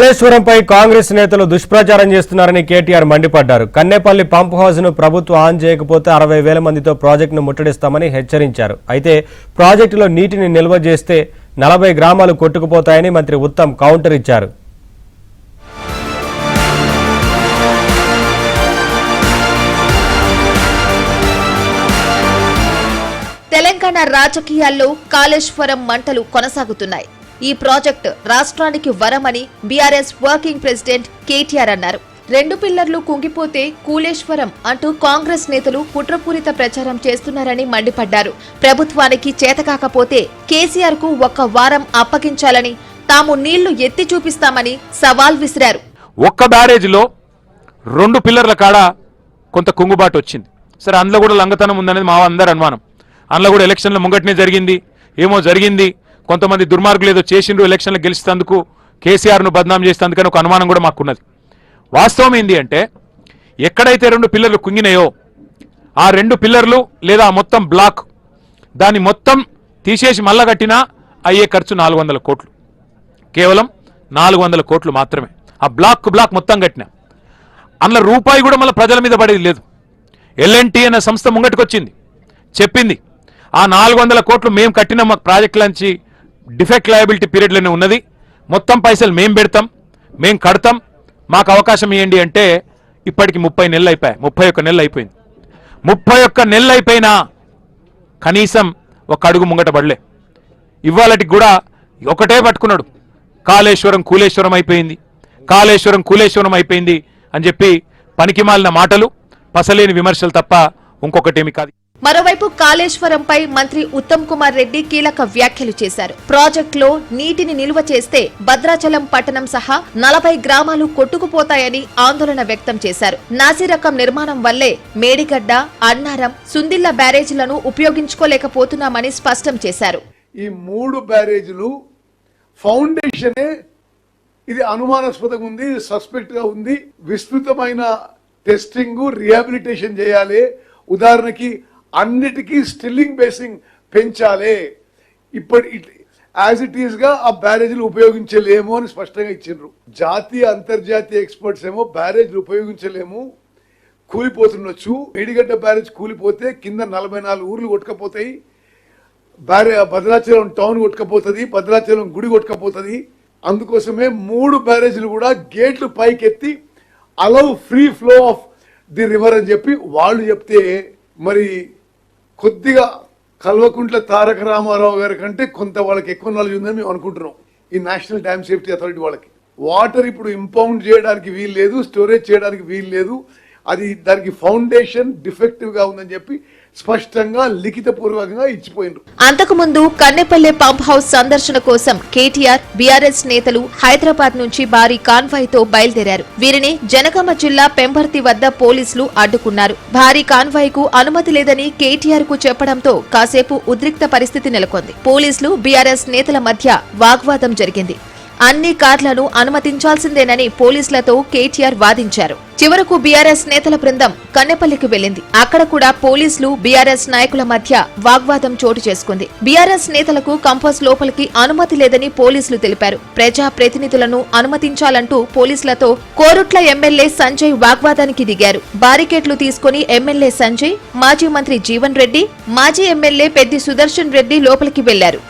కాళేశ్వరంపై కాంగ్రెస్ నేతలు దుష్ప్రచారం చేస్తున్నారని కేటీఆర్ మండిపడ్డారు. కన్నేపల్లి పంప్ హౌస్ ను ప్రభుత్వం ఆన్ చేయకపోతే 60,000 మందితో ప్రాజెక్టును ముట్టడిస్తామని హెచ్చరించారు. అయితే ప్రాజెక్టులో నీటిని నిల్వ చేస్తే 40 గ్రామాలు కొట్టుకుపోతాయని మంత్రి ఉత్తమ్ కౌంటర్ ఇచ్చారు. తెలంగాణ రాజకీయాల్లో కాళేశ్వరం మంటలు కొనసాగుతున్నాయి. ఈ ప్రాజెక్ట్ రాష్ట్రానికి వరమని బీఆర్ఎస్ వర్కింగ్ ప్రెసిడెంట్ కేటీఆర్ అన్నారు. 2 పిల్లర్లు కుంగిపోతే కూలేశ్వరం అంటూ కాంగ్రెస్ నేతలు కుట్రపూరిత ప్రచారం చేస్తున్నారని మండిపడ్డారు. ప్రభుత్వానికి చేతకాకపోతే కేసీఆర్ కు 1 వారం అప్పగించాలని, తాము నీళ్లు ఎత్తి చూపిస్తామని సవాల్ విసిరారు. ఒక్క బ్యారేజ్లో 2 పిల్లర్ల కాడ కొంత కుంగుబాటు వచ్చింది. సరే, అందులో కూడా లంగతనం ఉందనేది మా అందరి అనుమానం. అందులో కూడా ఎలక్షన్ల ముంగటనే జరిగింది, ఏమో జరిగింది. కొంతమంది దుర్మార్గులు ఏదో చేసిండ్రు, ఎలక్షన్లు గెలిచేందుకు కేసీఆర్ను బద్నాం చేసేందుకని ఒక అనుమానం కూడా మాకున్నది. వాస్తవం ఏంటి అంటే, ఎక్కడైతే 2 పిల్లర్లు కుంగినాయో ఆ 2 పిల్లర్లు లేదా మొత్తం బ్లాక్ దాన్ని మొత్తం తీసేసి మళ్ళా కట్టినా అయ్యే ఖర్చు 400 కోట్లు. కేవలం 400 కోట్లు మాత్రమే. ఆ బ్లాక్ మొత్తం కట్టినా అందులో రూపాయి కూడా మళ్ళీ ప్రజల మీద పడేది లేదు. ఎల్ఎన్టీ అనే సంస్థ ముంగటికొచ్చింది, చెప్పింది ఆ 400 కోట్లు మేము కట్టిన మా ప్రాజెక్టులంచి డిఫెక్ట్ లయబిలిటీ పీరియడ్లోనే ఉన్నది, మొత్తం పైసలు మేము పెడతాం, మేము కడతాం, మాకు అవకాశం ఇవ్వండి అంటే ఇప్పటికి 30 నెలలు అయిపోయాయి. 31 నెలలు అయిపోయింది. 31 నెలలు అయిపోయినా కనీసం ఒక అడుగు ముంగట పడలే. ఇవాళటికి కూడా ఒకటే పట్టుకున్నాడు, కూలేశ్వరం అయిపోయింది, కూలేశ్వరం అయిపోయింది అని చెప్పి పనికిమాలిన మాటలు, పసలేని విమర్శలు తప్ప ఇంకొకటేమి కాదు. మరోవైపు కాళేశ్వరంపై మంత్రి ఉత్తమ్ కుమార్ రెడ్డి కీలక వ్యాఖ్యలు చేశారు. ప్రాజెక్టులో నీటిని నిల్వ చేస్తే భద్రాచలం పట్టణం సహా 40 గ్రామాలు కొట్టుకుపోతాయని ఆందోళన వ్యక్తం చేశారు. నాసిరకం నిర్మాణం వల్లే మేడిగడ్డ, అన్నారం, సుందిళ్ల బ్యారేజీలను ఉపయోగించుకోలేకపోతున్నామని స్పష్టం చేశారు. ఈ 3 బ్యారేజీలు ఫౌండేషనే ఇది అనుమానాస్పదంగా ఉంది, సస్పెక్ట్ గా ఉంది. విస్తృతమైన టెస్టింగ్, రిహాబిలిటేషన్ చేయాలి. ఉదాహరణకి అన్నిటికీ స్టిల్లింగ్ బేసింగ్ పెంచాలి. యాజ్ ఇట్ ఈస్ గా ఆ బ్యారేజీలు ఉపయోగించలేము అని స్పష్టంగా ఇచ్చిండ్రు. జాతీయ అంతర్జాతీయ ఎక్స్పర్ట్స్ ఏమో బ్యారేజీలు ఉపయోగించలేము, కూలిపోతుండొచ్చు. మేడిగడ్డ బ్యారేజ్ కూలిపోతే కింద 44 ఊర్లు కొట్టుకపోతాయి, భద్రాచలం టౌన్ కొట్టుకపోతుంది, భద్రాచలం గుడి కొట్టుకపోతుంది. అందుకోసమే 3 బ్యారేజీలు కూడా గేట్లు పైకెత్తి allow free flow of the river అని చెప్పి వాళ్ళు చెప్తే, మరి కొద్దిగా కల్వకుంట్ల తారక రామారావు గారి కంటే కొంత వాళ్ళకి ఎక్కువ నాలెడ్జ్ ఉందని మేము అనుకుంటున్నాం. ఈ నేషనల్ డ్యామ్ సేఫ్టీ అథారిటీ వాళ్ళకి వాటర్ ఇప్పుడు ఇంపౌండ్ చేయడానికి వీలు లేదు, స్టోరేజ్ చేయడానికి వీలు లేదు. అది దానికి ఫౌండేషన్ డిఫెక్టివ్ గా ఉందని చెప్పి స్పష్టంగా లిఖితపూర్వకంగా ఇచ్చిపోయిండ్రు. అంతకుముందు కన్నెపల్లె పంప్ హౌస్ సందర్శన కోసం కేటీఆర్, బీఆర్ఎస్ నేతలు హైదరాబాద్ నుంచి భారీ కాన్వాయ్ తో బయలుదేరారు. వీరిని జనగామ జిల్లా పెంబర్తి వద్ద పోలీసులు అడ్డుకున్నారు. భారీ కాన్వాయ్ కు అనుమతి లేదని కేటీఆర్ కు చెప్పడంతో కాసేపు ఉద్రిక్త పరిస్థితి నెలకొంది. పోలీసులు, బీఆర్ఎస్ నేతల మధ్య వాగ్వాదం జరిగింది. అన్ని కార్లను అనుమతించాల్సిందేనని పోలీసులతో కేటీఆర్ వాదించారు. చివరకు బీఆర్ఎస్ నేతల బృందం కన్నెపల్లికి వెళ్లింది. అక్కడ కూడా పోలీసులు, బీఆర్ఎస్ నాయకుల మధ్య వాగ్వాదం చోటు చేసుకుంది. బీఆర్ఎస్ నేతలకు కంపౌండ్ లోపలికి అనుమతి లేదని పోలీసులు తెలిపారు. ప్రజా ప్రతినిధులను అనుమతించాలంటూ పోలీసులతో కోరుట్ల ఎమ్మెల్యే సంజయ్ వాగ్వాదానికి దిగారు. బారికేట్లు తీసుకుని ఎమ్మెల్యే సంజయ్, మాజీ మంత్రి జీవన్ రెడ్డి, మాజీ ఎమ్మెల్యే పెద్ది సుదర్శన్ రెడ్డి లోపలికి వెళ్లారు.